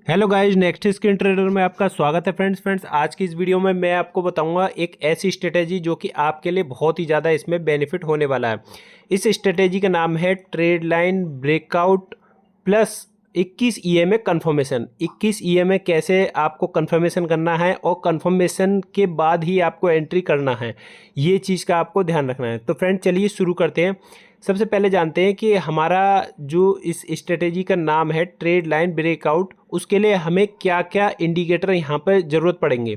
Hello guys, next screen trader में आपका स्वागत है। फ्रेंड्स आज की इस वीडियो में मैं आपको बताऊंगा एक ऐसी स्ट्रेटेजी जो कि आपके लिए बहुत ही ज़्यादा इसमें बेनिफिट होने वाला है। इस स्ट्रेटेजी का नाम है trade line breakout plus 21 EMA confirmation. 21 EMA कैसे आपको कन्फर्मेशन करना है और कन्फर्मेशन के बाद ही आपको एंट्री करना है, ये चीज़ का आपको ध्यान रखना है। तो फ्रेंड चलिए शुरू करते हैं। सबसे पहले जानते हैं कि हमारा जो इस स्ट्रेटेजी का नाम है ट्रेड लाइन ब्रेकआउट, उसके लिए हमें क्या क्या इंडिकेटर यहाँ पर ज़रूरत पड़ेंगे।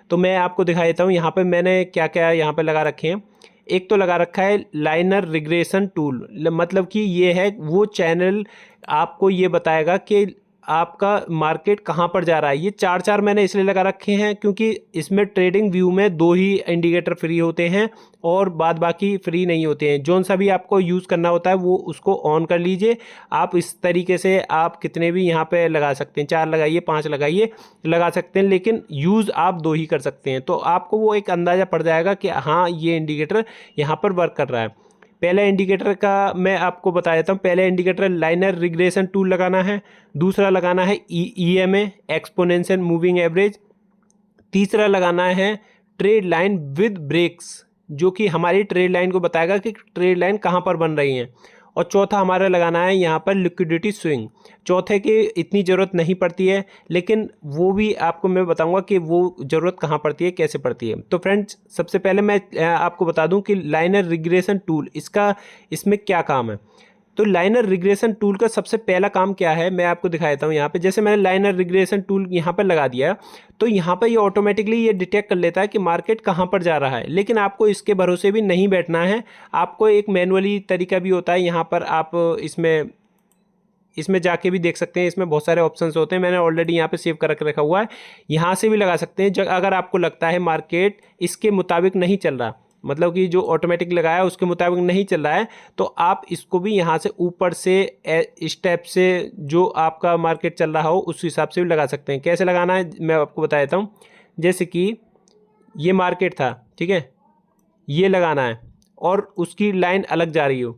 तो मैं आपको दिखा देता हूँ यहाँ पे मैंने क्या क्या यहाँ पे लगा रखे हैं। एक तो लगा रखा है लाइनर रिग्रेशन टूल, मतलब कि ये है वो चैनल आपको ये बताएगा कि आपका मार्केट कहाँ पर जा रहा है। ये चार मैंने इसलिए लगा रखे हैं क्योंकि इसमें ट्रेडिंग व्यू में दो ही इंडिकेटर फ्री होते हैं और बाद बाकी फ्री नहीं होते हैं। जोन सा भी आपको यूज़ करना होता है वो उसको ऑन कर लीजिए। आप इस तरीके से आप कितने भी यहाँ पे लगा सकते हैं, 4 लगाइए, 5 लगाइए, लगा सकते हैं, लेकिन यूज़ आप 2 ही कर सकते हैं। तो आपको वो एक अंदाज़ा पड़ जाएगा कि हाँ ये इंडिकेटर यहाँ पर वर्क कर रहा है। पहला इंडिकेटर का मैं आपको बता देता हूँ। पहले इंडिकेटर लाइनर रिग्रेशन टूल लगाना है, दूसरा लगाना है ईएमए एक्सपोनेंशियल मूविंग एवरेज, तीसरा लगाना है ट्रेड लाइन विद ब्रेक्स जो कि हमारी ट्रेड लाइन को बताएगा कि ट्रेड लाइन कहाँ पर बन रही है, और चौथा हमारा लगाना है यहाँ पर लिक्विडिटी स्विंग। चौथे की इतनी ज़रूरत नहीं पड़ती है, लेकिन वो भी आपको मैं बताऊंगा कि वो ज़रूरत कहाँ पड़ती है, कैसे पड़ती है। तो फ्रेंड्स सबसे पहले मैं आपको बता दूं कि लाइनर रिग्रेशन टूल इसमें क्या काम है। तो लाइनर रिग्रेशन टूल का सबसे पहला काम क्या है मैं आपको दिखा देता हूँ। यहाँ पे जैसे मैंने लाइनर रिग्रेशन टूल यहाँ पर लगा दिया, तो यहाँ पर ये ऑटोमेटिकली ये डिटेक्ट कर लेता है कि मार्केट कहाँ पर जा रहा है। लेकिन आपको इसके भरोसे भी नहीं बैठना है, आपको एक मैनुअली तरीका भी होता है। यहाँ पर आप इसमें जाके भी देख सकते हैं, इसमें बहुत सारे ऑप्शंस होते हैं। मैंने ऑलरेडी यहाँ पे सेव कर रखा हुआ है, यहाँ से भी लगा सकते हैं। अगर आपको लगता है मार्केट इसके मुताबिक नहीं चल रहा, मतलब कि जो ऑटोमेटिक लगाया उसके मुताबिक नहीं चल रहा है, तो आप इसको भी यहाँ से ऊपर से स्टेप से जो आपका मार्केट चल रहा हो उस हिसाब से भी लगा सकते हैं। कैसे लगाना है मैं आपको बता देता हूँ। जैसे कि ये मार्केट था, ठीक है, ये लगाना है और उसकी लाइन अलग जा रही हो,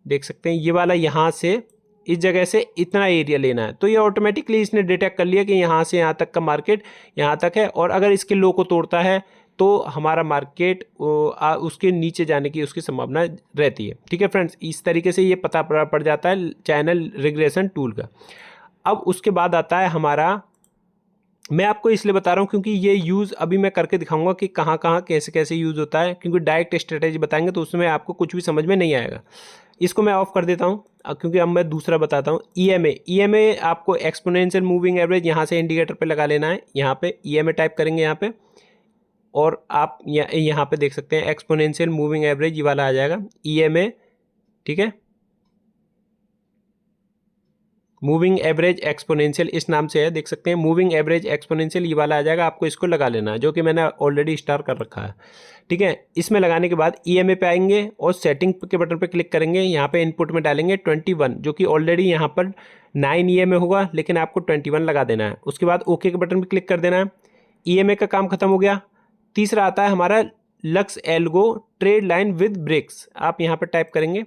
देख सकते हैं ये वाला, यहाँ से इस जगह से इतना एरिया लेना है। तो ये ऑटोमेटिकली इसने डिटेक्ट कर लिया कि यहाँ से यहाँ तक का मार्केट यहाँ तक है, और अगर इसके लो को तोड़ता है तो हमारा मार्केट उसके नीचे जाने की उसकी संभावना रहती है। ठीक है फ्रेंड्स, इस तरीके से ये पता पड़ जाता है चैनल रिग्रेशन टूल का। अब उसके बाद आता है हमारा, मैं आपको इसलिए बता रहा हूँ क्योंकि ये यूज़ अभी मैं करके दिखाऊंगा कि कहाँ कहाँ कैसे कैसे यूज़ होता है, क्योंकि डायरेक्ट स्ट्रेटेजी बताएंगे तो उसमें आपको कुछ भी समझ में नहीं आएगा। इसको मैं ऑफ कर देता हूँ क्योंकि अब मैं दूसरा बताता हूँ। ईएमए आपको एक्सपोनेंशियल मूविंग एवरेज यहाँ से इंडिकेटर पे लगा लेना है। यहाँ पे ईएमए टाइप करेंगे यहाँ पे, और आप यहाँ पे देख सकते हैं एक्सपोनेंशियल मूविंग एवरेज ये वाला आ जाएगा ईएमए। ठीक है, मूविंग एवरेज एक्सपोनेंशियल इस नाम से है, देख सकते हैं मूविंग एवरेज एक्सपोनेंशियल ये वाला आ जाएगा। आपको इसको लगा लेना है, जो कि मैंने ऑलरेडी स्टार कर रखा है। ठीक है, इसमें लगाने के बाद ईएमए पे आएंगे और सेटिंग के बटन पे क्लिक करेंगे। यहाँ पे इनपुट में डालेंगे 21, जो कि ऑलरेडी यहाँ पर 9 ईएमए होगा, लेकिन आपको 21 लगा देना है। उसके बाद ओके के बटन पर क्लिक कर देना है। ईएमए का काम खत्म हो गया। तीसरा आता है हमारा Lux algo trade line with breaks, आप यहाँ पर टाइप करेंगे।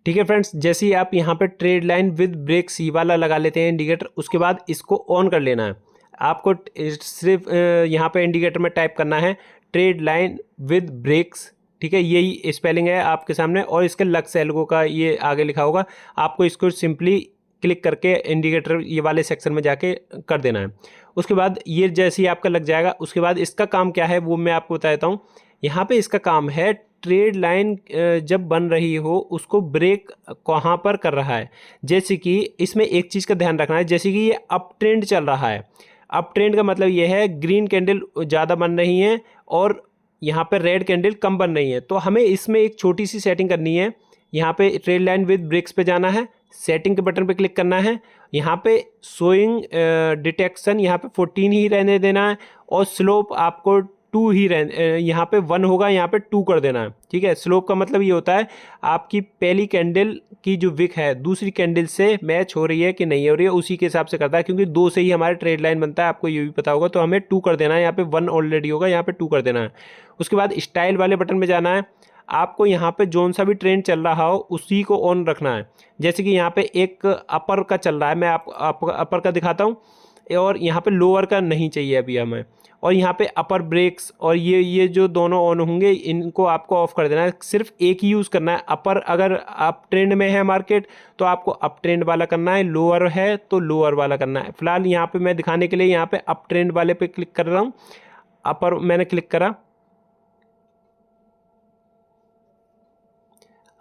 ठीक है फ्रेंड्स, जैसे ही आप यहाँ पे ट्रेड लाइन विद ब्रेक्स ये वाला लगा लेते हैं इंडिकेटर, उसके बाद इसको ऑन कर लेना है। आपको सिर्फ यहाँ पे इंडिकेटर में टाइप करना है ट्रेड लाइन विद ब्रेक्स। ठीक है, यही स्पेलिंग है आपके सामने, और इसके लक्स एल्गो का ये आगे लिखा होगा। आपको इसको सिंपली क्लिक करके इंडिकेटर ये वाले सेक्शन में जाके कर देना है। उसके बाद ये जैसे ही आपका लग जाएगा, उसके बाद इसका काम क्या है वो मैं आपको बता देता हूँ। यहाँ पे इसका काम है ट्रेड लाइन जब बन रही हो उसको ब्रेक कहाँ पर कर रहा है। जैसे कि इसमें एक चीज़ का ध्यान रखना है, जैसे कि ये अप ट्रेंड चल रहा है। अप ट्रेंड का मतलब ये है ग्रीन कैंडल ज़्यादा बन रही है और यहाँ पर रेड कैंडल कम बन रही है। तो हमें इसमें एक छोटी सी सेटिंग करनी है। यहाँ पे ट्रेड लाइन विद ब्रेक्स पे जाना है, सेटिंग के बटन पे क्लिक करना है। यहाँ पे शोइंग डिटेक्शन यहाँ पे 14 ही रहने देना है, और स्लोप आपको 2 ही यहाँ पे 1 होगा, यहाँ पे 2 कर देना है। ठीक है, स्लोप का मतलब ये होता है आपकी पहली कैंडल की जो विक है दूसरी कैंडल से मैच हो रही है कि नहीं हो रही है, उसी के हिसाब से करता है, क्योंकि 2 से ही हमारा ट्रेड लाइन बनता है, आपको ये भी पता होगा। तो हमें 2 कर देना है, यहाँ पे 1 ऑलरेडी होगा, यहाँ पे 2 कर देना है। उसके बाद स्टाइल वाले बटन में जाना है। आपको यहाँ पे जोन सा भी ट्रेंड चल रहा हो उसी को ऑन रखना है। जैसे कि यहाँ पे एक अपर का चल रहा है, मैं आपको अपर का दिखाता हूँ। और यहाँ पे लोअर का नहीं चाहिए अभी हमें, और यहाँ पे अपर ब्रेक्स और ये जो दोनों ऑन होंगे इनको आपको ऑफ कर देना है। सिर्फ एक ही यूज़ करना है। अपर अगर अप ट्रेंड में है मार्केट तो आपको अप ट्रेंड वाला करना है, लोअर है तो लोअर वाला करना है। फिलहाल यहाँ पे मैं दिखाने के लिए यहाँ पे अप ट्रेंड वाले पे क्लिक कर रहा हूँ। अपर मैंने क्लिक करा,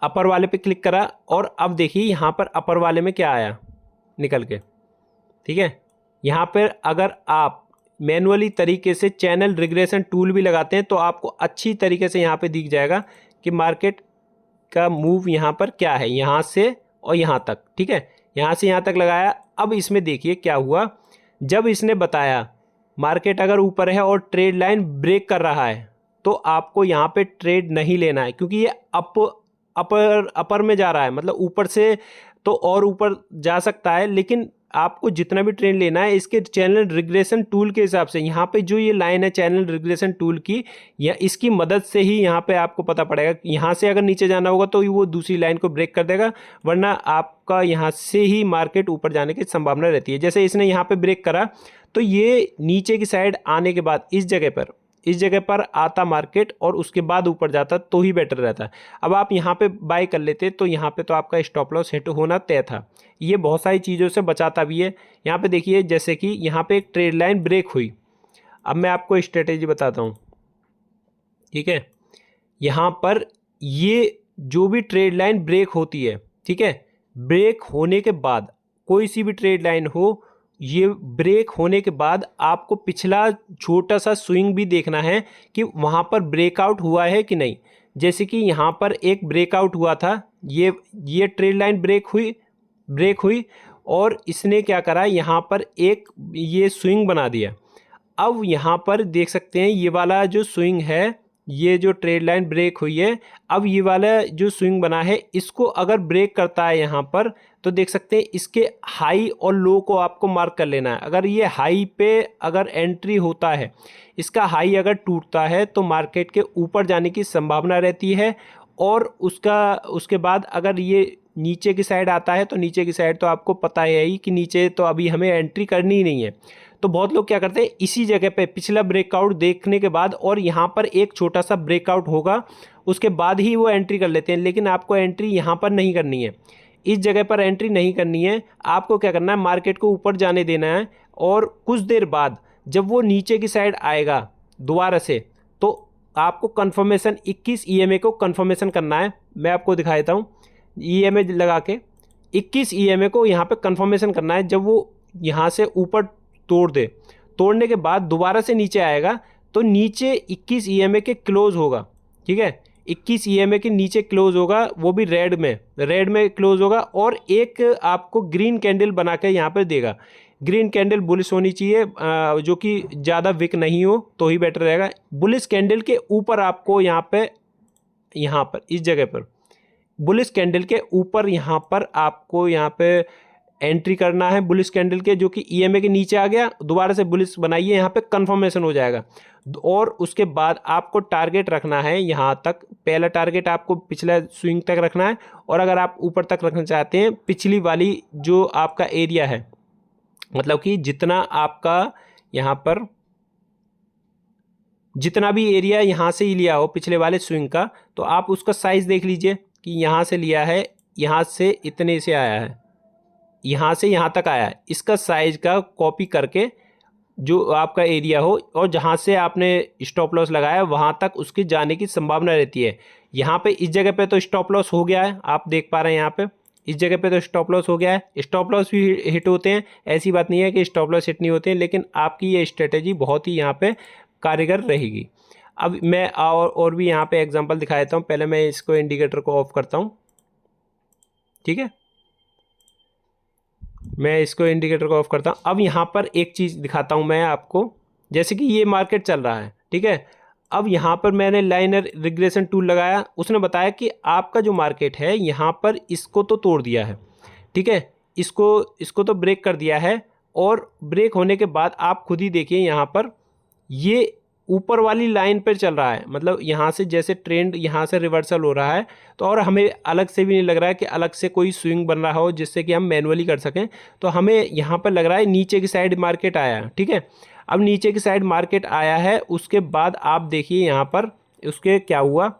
अपर वाले पे क्लिक करा और अब देखिए यहाँ पर अपर वाले में क्या आया निकल के, ठीक है। यहाँ पर अगर आप मैनुअली तरीके से चैनल रिग्रेशन टूल भी लगाते हैं तो आपको अच्छी तरीके से यहाँ पे दिख जाएगा कि मार्केट का मूव यहाँ पर क्या है, यहाँ से और यहाँ तक, ठीक है। यहाँ से यहाँ तक लगाया। अब इसमें देखिए क्या हुआ, जब इसने बताया मार्केट अगर ऊपर है और ट्रेड लाइन ब्रेक कर रहा है तो आपको यहाँ पे ट्रेड नहीं लेना है, क्योंकि ये अपर में जा रहा है, मतलब ऊपर से तो और ऊपर जा सकता है, लेकिन आपको जितना भी ट्रेंड लेना है इसके चैनल रिग्रेशन टूल के हिसाब से। यहाँ पे जो ये लाइन है चैनल रिग्रेशन टूल की, या इसकी मदद से ही यहाँ पे आपको पता पड़ेगा। यहाँ से अगर नीचे जाना होगा तो वो दूसरी लाइन को ब्रेक कर देगा, वरना आपका यहाँ से ही मार्केट ऊपर जाने की संभावना रहती है। जैसे इसने यहाँ पे ब्रेक करा तो ये नीचे की साइड आने के बाद इस जगह पर आता मार्केट और उसके बाद ऊपर जाता तो ही बेटर रहता। अब आप यहाँ पे बाय कर लेते तो यहाँ पे तो आपका स्टॉप लॉस हिट होना तय था। ये बहुत सारी चीज़ों से बचाता भी है। यहाँ पे देखिए जैसे कि यहाँ पे एक ट्रेड लाइन ब्रेक हुई। अब मैं आपको स्ट्रेटेजी बताता हूँ, ठीक है। यहाँ पर ये जो भी ट्रेड लाइन ब्रेक होती है, ठीक है, ब्रेक होने के बाद कोई सी भी ट्रेड लाइन हो, ये ब्रेक होने के बाद आपको पिछला छोटा सा स्विंग भी देखना है कि वहाँ पर ब्रेकआउट हुआ है कि नहीं। जैसे कि यहाँ पर एक ब्रेकआउट हुआ था, ये ट्रेड लाइन ब्रेक हुई और इसने क्या करा, यहाँ पर एक ये स्विंग बना दिया। अब यहाँ पर देख सकते हैं ये वाला जो स्विंग है, ये जो ट्रेड लाइन ब्रेक हुई है, अब ये वाला जो स्विंग बना है इसको अगर ब्रेक करता है यहाँ पर तो देख सकते हैं इसके हाई और लो को आपको मार्क कर लेना है। अगर ये हाई पे अगर एंट्री होता है, इसका हाई अगर टूटता है तो मार्केट के ऊपर जाने की संभावना रहती है, और उसके बाद अगर ये नीचे की साइड आता है तो नीचे की साइड तो आपको पता है ही कि नीचे तो अभी हमें एंट्री करनी ही नहीं है। तो बहुत लोग क्या करते हैं, इसी जगह पे पिछला ब्रेकआउट देखने के बाद और यहाँ पर एक छोटा सा ब्रेकआउट होगा उसके बाद ही वो एंट्री कर लेते हैं, लेकिन आपको एंट्री यहाँ पर नहीं करनी है, इस जगह पर एंट्री नहीं करनी है। आपको क्या करना है, मार्केट को ऊपर जाने देना है, और कुछ देर बाद जब वो नीचे की साइड आएगा दोबारा से तो आपको कन्फर्मेशन 21 EMA को कन्फर्मेशन करना है। मैं आपको दिखा देता हूँ, EMA लगा के 21 EMA को यहाँ पे कन्फर्मेशन करना है। जब वो यहाँ से ऊपर तोड़ने के बाद दोबारा से नीचे आएगा तो नीचे 21 EMA के क्लोज होगा, ठीक है, 21 EMA के नीचे क्लोज होगा, वो भी रेड में क्लोज होगा, और एक आपको ग्रीन कैंडल बना के यहाँ पर देगा। ग्रीन कैंडल बुलिश होनी चाहिए, जो कि ज़्यादा विक नहीं हो तो ही बेटर रहेगा। बुलिश कैंडल के ऊपर आपको यहाँ पर इस जगह पर बुलिश कैंडल के ऊपर यहाँ पर आपको यहाँ पे एंट्री करना है। बुलिश कैंडल के जो कि EMA के नीचे आ गया, दोबारा से बुलिश बनाइए, यहाँ पे कन्फर्मेशन हो जाएगा। और उसके बाद आपको टारगेट रखना है यहाँ तक, पहला टारगेट आपको पिछला स्विंग तक रखना है, और अगर आप ऊपर तक रखना चाहते हैं पिछली वाली जो आपका एरिया है, मतलब कि जितना आपका यहाँ पर जितना भी एरिया यहाँ से ही लिया हो पिछले वाले स्विंग का, तो आप उसका साइज़ देख लीजिए कि यहाँ से लिया है, यहाँ से इतने से आया है, यहाँ से यहाँ तक आया है। इसका साइज का कॉपी करके जो आपका एरिया हो और जहाँ से आपने स्टॉप लॉस लगाया वहाँ तक उसकी जाने की संभावना रहती है। यहाँ पे इस जगह पे तो स्टॉप लॉस हो गया है, आप देख पा रहे हैं यहाँ पे इस जगह पे तो स्टॉप लॉस हो गया है। स्टॉप लॉस भी हिट होते हैं, ऐसी बात नहीं है कि स्टॉप लॉस हिट नहीं होते हैं, लेकिन आपकी ये स्ट्रेटेजी बहुत ही यहाँ पे कारगर रहेगी। अब मैं और भी यहाँ पे एग्जांपल दिखा देता हूँ। पहले मैं इसको इंडिकेटर को ऑफ करता हूँ, ठीक है, मैं इसको इंडिकेटर को ऑफ करता हूँ। अब यहाँ पर एक चीज़ दिखाता हूँ मैं आपको, जैसे कि ये मार्केट चल रहा है, ठीक है। अब यहाँ पर मैंने लाइनर रिग्रेशन टूल लगाया, उसने बताया कि आपका जो मार्केट है यहाँ पर इसको तो तोड़ दिया है, ठीक है, इसको तो ब्रेक कर दिया है, और ब्रेक होने के बाद आप खुद ही देखिए यहाँ पर ये ऊपर वाली लाइन पर चल रहा है, मतलब यहाँ से जैसे ट्रेंड यहाँ से रिवर्सल हो रहा है, तो और हमें अलग से भी नहीं लग रहा है कि अलग से कोई स्विंग बन रहा हो जिससे कि हम मैनुअली कर सकें। तो हमें यहाँ पर लग रहा है नीचे की साइड मार्केट आया है, ठीक है। अब नीचे की साइड मार्केट आया है, उसके बाद आप देखिए यहाँ पर उसके क्या हुआ,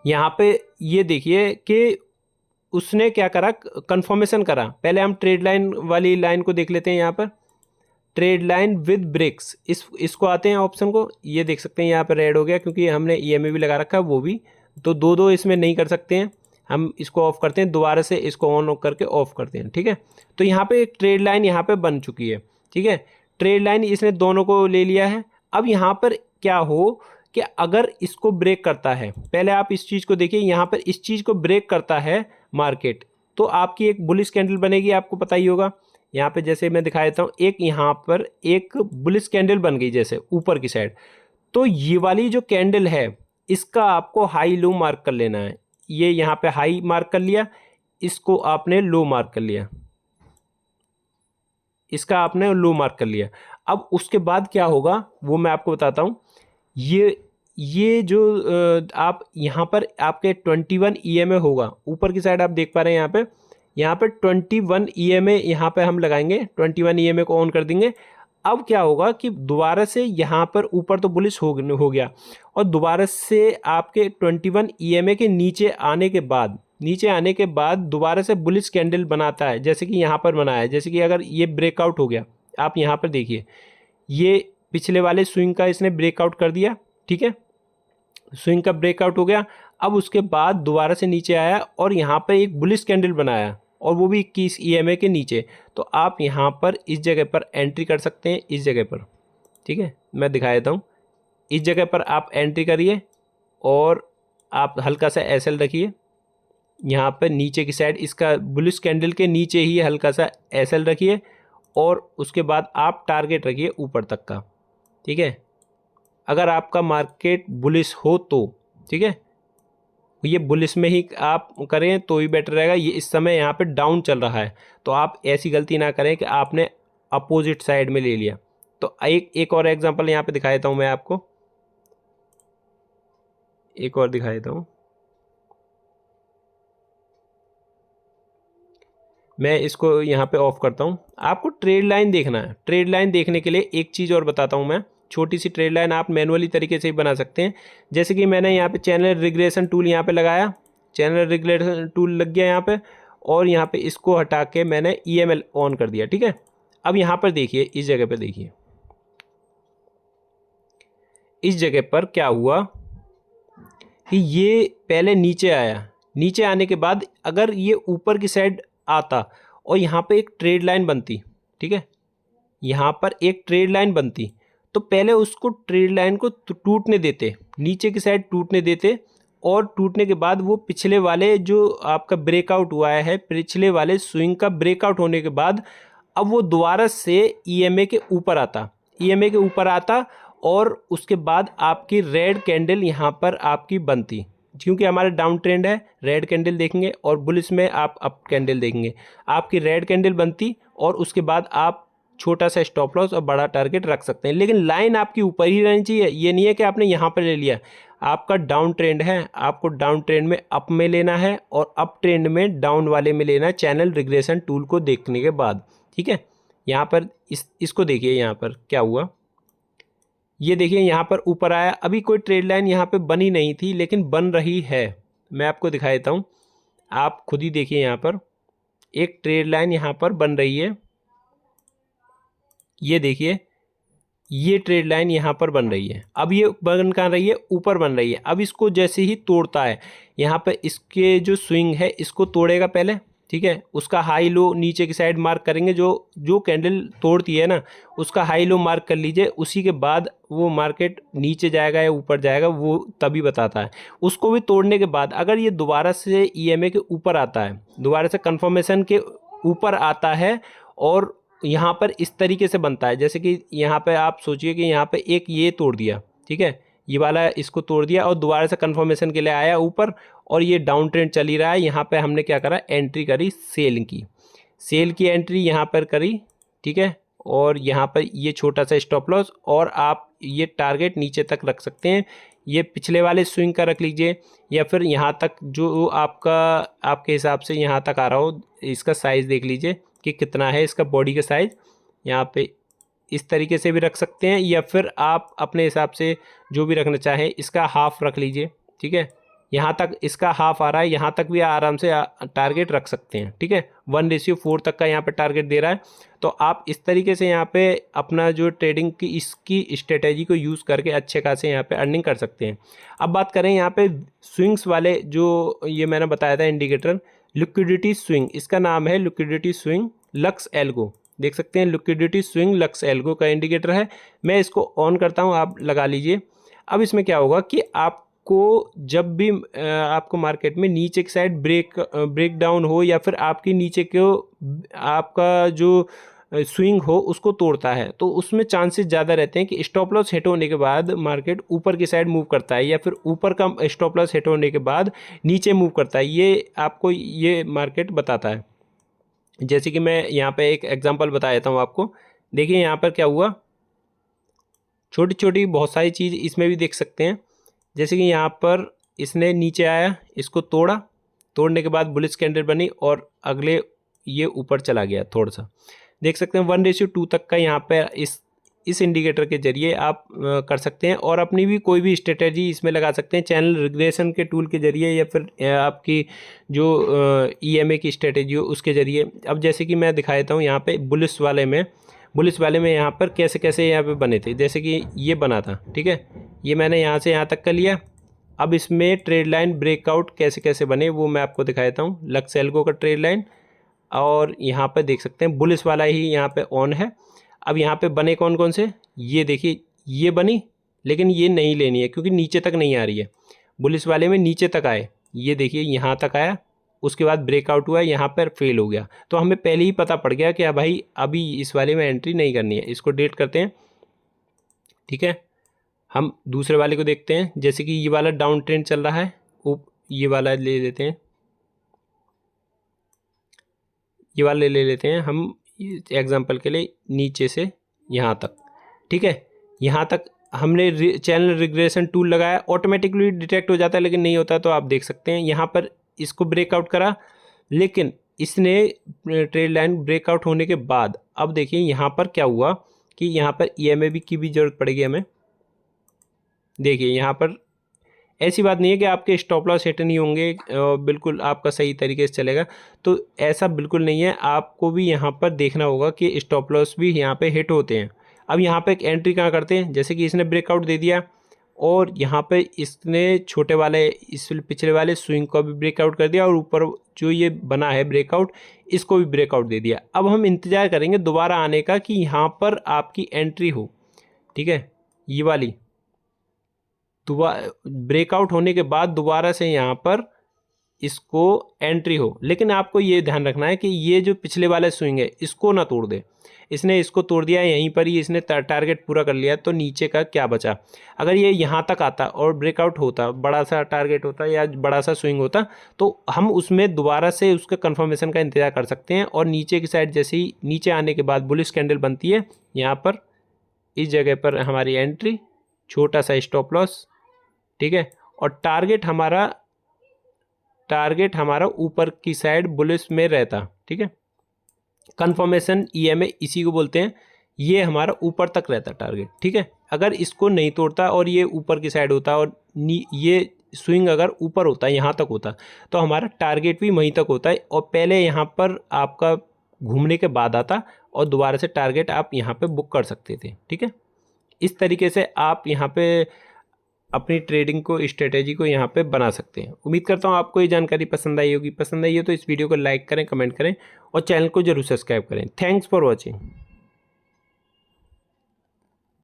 यहाँ पे ये देखिए कि उसने क्या करा, कंफर्मेशन करा। पहले हम ट्रेड लाइन वाली लाइन को देख लेते हैं, यहाँ पर ट्रेड लाइन विद ब्रेक्स, इसको आते हैं ऑप्शन को, ये देख सकते हैं यहाँ पर रेड हो गया क्योंकि हमने EMA भी लगा रखा है, वो भी तो दो इसमें नहीं कर सकते हैं। हम इसको ऑफ करते हैं, दोबारा से इसको ऑन करके ऑफ करते हैं, ठीक है। तो यहाँ पे एक ट्रेड लाइन यहाँ पे बन चुकी है, ठीक है। ट्रेड लाइन इसने दोनों को ले लिया है। अब यहाँ पर क्या हो कि अगर इसको ब्रेक करता है, पहले आप इस चीज़ को देखिए, यहाँ पर इस चीज़ को ब्रेक करता है मार्केट, तो आपकी एक बुलिश कैंडल बनेगी, आपको पता ही होगा। यहाँ पे जैसे मैं दिखा देता हूँ, एक यहाँ पर एक बुलिश कैंडल बन गई जैसे ऊपर की साइड, तो ये वाली जो कैंडल है इसका आपको हाई लो मार्क कर लेना है। ये यहाँ पे हाई मार्क कर लिया, इसको आपने लो मार्क कर लिया, इसका आपने लो मार्क कर लिया। अब उसके बाद क्या होगा वो मैं आपको बताता हूँ। ये जो आप यहाँ पर आपके 21 EMA होगा, ऊपर की साइड आप देख पा रहे हैं यहाँ पे 21 EMA यहाँ पे हम लगाएंगे, 21 EMA को ऑन कर देंगे। अब क्या होगा कि दोबारा से यहाँ पर ऊपर तो बुलिश हो गया, और दोबारा से आपके 21 EMA के नीचे आने के बाद दोबारा से बुलिश कैंडल बनाता है, जैसे कि यहाँ पर बनाया है। जैसे कि अगर ये ब्रेकआउट हो गया, आप यहाँ पर देखिए, ये पिछले वाले स्विंग का इसने ब्रेकआउट कर दिया, ठीक है, स्विंग का ब्रेकआउट हो गया। अब उसके बाद दोबारा से नीचे आया और यहाँ पर एक बुलिश कैंडल बनाया, और वो भी 21 EMA के नीचे। तो आप यहाँ पर इस जगह पर एंट्री कर सकते हैं, इस जगह पर, ठीक है, मैं दिखा देता हूँ। इस जगह पर आप एंट्री करिए और आप हल्का सा SL रखिए, यहाँ पर नीचे की साइड इसका बुलिश कैंडल के नीचे ही हल्का सा SL रखिए, और उसके बाद आप टारगेट रखिए ऊपर तक का, ठीक है। अगर आपका मार्केट बुलिश हो तो, ठीक है, ये बुलिश में ही आप करें तो ही बेटर रहेगा। ये इस समय यहाँ पे डाउन चल रहा है, तो आप ऐसी गलती ना करें कि आपने अपोजिट साइड में ले लिया। तो एक और एग्जांपल यहाँ पे दिखा देता हूँ मैं आपको, एक और दिखा देता हूँ। मैं इसको यहाँ पे ऑफ करता हूँ। आपको ट्रेड लाइन देखना है, ट्रेड लाइन देखने के लिए एक चीज़ और बताता हूँ मैं, छोटी सी ट्रेड लाइन आप मैनुअली तरीके से ही बना सकते हैं। जैसे कि मैंने यहाँ पे चैनल रिग्रेशन टूल यहाँ पे लगाया, चैनल रिग्रेशन टूल लग गया यहाँ पे, और यहाँ पे इसको हटा के मैंने EMA ऑन कर दिया, ठीक है। अब यहाँ पर देखिए, इस जगह पे देखिए, इस जगह पर क्या हुआ कि ये पहले नीचे आया, नीचे आने के बाद अगर ये ऊपर की साइड आता और यहाँ पे एक ट्रेड लाइन बनती, ठीक है, यहाँ पर एक ट्रेड लाइन बनती, तो पहले उसको ट्रेड लाइन को टूटने देते, नीचे की साइड टूटने देते, और टूटने के बाद वो पिछले वाले जो आपका ब्रेकआउट हुआ है, पिछले वाले स्विंग का ब्रेकआउट होने के बाद अब वो दोबारा से EMA के ऊपर आता, और उसके बाद आपकी रेड कैंडल यहाँ पर आपकी बनती, क्योंकि हमारा डाउन ट्रेंड है, रेड कैंडल देखेंगे, और बुलिश में आप अप कैंडल देखेंगे। आपकी रेड कैंडल बनती और उसके बाद आप छोटा सा स्टॉप लॉस और बड़ा टारगेट रख सकते हैं, लेकिन लाइन आपकी ऊपर ही रहनी चाहिए। ये नहीं है कि आपने यहाँ पर ले लिया, आपका डाउन ट्रेंड है, आपको डाउन ट्रेंड में अप में लेना है और अप ट्रेंड में डाउन वाले में लेना है, चैनल रिग्रेशन टूल को देखने के बाद, ठीक है। यहाँ पर इसको देखिए, यहाँ पर क्या हुआ, ये देखिए यहाँ पर ऊपर आया। अभी कोई ट्रेड लाइन यहाँ पे बनी नहीं थी, लेकिन बन रही है, मैं आपको दिखा देता हूँ, आप खुद ही देखिए। यहाँ पर एक ट्रेड लाइन यहाँ पर बन रही है, ये देखिए, ये ट्रेड लाइन यहाँ पर बन रही है। अब ये बन कहाँ रही है, ऊपर बन रही है। अब इसको जैसे ही तोड़ता है, यहाँ पे इसके जो स्विंग है इसको तोड़ेगा पहले, ठीक है, उसका हाई लो नीचे की साइड मार्क करेंगे, जो कैंडल तोड़ती है ना उसका हाई लो मार्क कर लीजिए, उसी के बाद वो मार्केट नीचे जाएगा या ऊपर जाएगा वो तभी बताता है। उसको भी तोड़ने के बाद अगर ये दोबारा से EMA के ऊपर आता है, दोबारा से कंफर्मेशन के ऊपर आता है, और यहाँ पर इस तरीके से बनता है, जैसे कि यहाँ पे आप सोचिए कि यहाँ पे एक ये तोड़ दिया, ठीक है, ये वाला इसको तोड़ दिया और दोबारा से कंफर्मेशन के लिए आया ऊपर, और ये डाउन ट्रेंड चल ही रहा है। यहाँ पे हमने क्या करा, एंट्री करी, सेल की एंट्री यहाँ पर करी, ठीक है, और यहाँ पर ये छोटा सा स्टॉप लॉस, और आप ये टारगेट नीचे तक रख सकते हैं, ये पिछले वाले स्विंग का रख लीजिए, या फिर यहाँ तक जो आपके हिसाब से यहाँ तक आ रहा हो। इसका साइज़ देख लीजिए कि कितना है इसका बॉडी का साइज़, यहाँ पे इस तरीके से भी रख सकते हैं, या फिर आप अपने हिसाब से जो भी रखना चाहें इसका हाफ रख लीजिए। ठीक है, यहाँ तक इसका हाफ आ रहा है, यहाँ तक भी आराम से टारगेट रख सकते हैं। ठीक है, 1:4 तक का यहाँ पे टारगेट दे रहा है। तो आप इस तरीके से यहाँ पे अपना जो ट्रेडिंग की इसकी स्ट्रेटेजी को यूज़ करके अच्छे खासे यहाँ पे अर्निंग कर सकते हैं। अब बात करें यहाँ पे स्विंग्स वाले, जो ये मैंने बताया था इंडिकेटर, लिक्विडिटी स्विंग, इसका नाम है लिक्विडिटी स्विंग लक्स एल्गो। देख सकते हैं लिक्विडिटी स्विंग लक्स एल्गो का इंडिकेटर है। मैं इसको ऑन करता हूँ, आप लगा लीजिए। अब इसमें क्या होगा कि आपको जब भी आपको मार्केट में नीचे की साइड ब्रेक डाउन हो, या फिर आपकी नीचे को आपका जो स्विंग हो उसको तोड़ता है, तो उसमें चांसेस ज़्यादा रहते हैं कि स्टॉप लॉस हिट होने के बाद मार्केट ऊपर की साइड मूव करता है, या फिर ऊपर का स्टॉप लॉस हिट होने के बाद नीचे मूव करता है। ये आपको ये मार्केट बताता है। जैसे कि मैं यहाँ पे एक एग्जांपल बता देता हूँ आपको। देखिए यहाँ पर क्या हुआ, छोटी छोटी बहुत सारी चीज़ इसमें भी देख सकते हैं। जैसे कि यहाँ पर इसने नीचे आया, इसको तोड़ा, तोड़ने के बाद बुलिश कैंडल बनी और अगले ये ऊपर चला गया थोड़ा सा। देख सकते हैं 1:2 तक का यहाँ पे इस इंडिकेटर के जरिए आप कर सकते हैं, और अपनी भी कोई भी स्ट्रेटेजी इसमें लगा सकते हैं चैनल रिग्रेशन के टूल के जरिए, या फिर आपकी जो EMA की स्ट्रेटेजी हो उसके जरिए। अब जैसे कि मैं दिखा देता हूँ यहाँ पे बुलिश वाले में यहाँ पर कैसे कैसे यहाँ पे बने थे। जैसे कि ये बना था, ठीक है, ये मैंने यहाँ से यहाँ तक का लिया। अब इसमें ट्रेड लाइन ब्रेकआउट कैसे कैसे बने वो मैं आपको दिखा देता हूँ। लक्स एल्गो का ट्रेड लाइन, और यहाँ पर देख सकते हैं बुलिश वाला ही यहाँ पे ऑन है। अब यहाँ पे बने कौन कौन से, ये देखिए ये बनी, लेकिन ये नहीं लेनी है क्योंकि नीचे तक नहीं आ रही है। बुलिश वाले में नीचे तक आए, ये देखिए यहाँ तक आया, उसके बाद ब्रेकआउट हुआ, यहाँ पर फेल हो गया। तो हमें पहले ही पता पड़ गया कि भाई अभी इस वाले में एंट्री नहीं करनी है, इसको डिलीट करते हैं। ठीक है, हम दूसरे वाले को देखते हैं। जैसे कि ये वाला डाउन ट्रेंड चल रहा है, ये वाला ले लेते हैं, ये वाले ले लेते हैं हम एग्जांपल के लिए, नीचे से यहाँ तक। ठीक है, यहाँ तक हमने चैनल रिग्रेशन टूल लगाया, ऑटोमेटिकली डिटेक्ट हो जाता है, लेकिन नहीं होता। तो आप देख सकते हैं यहाँ पर इसको ब्रेकआउट करा, लेकिन इसने ट्रेड लाइन ब्रेकआउट होने के बाद अब देखिए यहाँ पर क्या हुआ कि यहाँ पर EMA की भी ज़रूरत पड़ेगी हमें। देखिए यहाँ पर ऐसी बात नहीं है कि आपके स्टॉप लॉस हिट नहीं होंगे, बिल्कुल आपका सही तरीके से चलेगा, तो ऐसा बिल्कुल नहीं है। आपको भी यहाँ पर देखना होगा कि स्टॉप लॉस भी यहाँ पे हिट होते हैं। अब यहाँ पे एक एंट्री कहाँ करते हैं, जैसे कि इसने ब्रेकआउट दे दिया, और यहाँ पे इसने छोटे वाले इस पिछले वाले स्विंग को भी ब्रेकआउट कर दिया, और ऊपर जो ये बना है ब्रेकआउट, इसको भी ब्रेकआउट दे दिया। अब हम इंतज़ार करेंगे दोबारा आने का कि यहाँ पर आपकी एंट्री हो। ठीक है, ये वाली ब्रेकआउट होने के बाद दोबारा से यहाँ पर इसको एंट्री हो, लेकिन आपको ये ध्यान रखना है कि ये जो पिछले वाला स्विंग है इसको ना तोड़ दे। इसने इसको तोड़ दिया, यहीं पर ही इसने टारगेट पूरा कर लिया, तो नीचे का क्या बचा। अगर ये यहाँ तक आता और ब्रेकआउट होता, बड़ा सा टारगेट होता या बड़ा सा स्विंग होता, तो हम उसमें दोबारा से उसके कंफर्मेशन का इंतजार कर सकते हैं। और नीचे की साइड जैसे ही नीचे आने के बाद बुलिश कैंडल बनती है, यहाँ पर इस जगह पर हमारी एंट्री, छोटा सा स्टॉप लॉस। ठीक है, और टारगेट हमारा ऊपर की साइड बुलिश में रहता। ठीक है, कंफर्मेशन EMA इसी को बोलते हैं, ये हमारा ऊपर तक रहता टारगेट। ठीक है, अगर इसको नहीं तोड़ता और ये ऊपर की साइड होता, और ये स्विंग अगर ऊपर होता, यहाँ तक होता, तो हमारा टारगेट भी वहीं तक होता है, और पहले यहाँ पर आपका घूमने के बाद आता, और दोबारा से टारगेट आप यहाँ पे बुक कर सकते थे। ठीक है, इस तरीके से आप यहाँ पे अपनी ट्रेडिंग को, स्ट्रेटेजी को यहाँ पे बना सकते हैं। उम्मीद करता हूँ आपको ये जानकारी पसंद आई होगी। पसंद आई हो तो इस वीडियो को लाइक करें, कमेंट करें, और चैनल को जरूर सब्सक्राइब करें। Thanks for watching.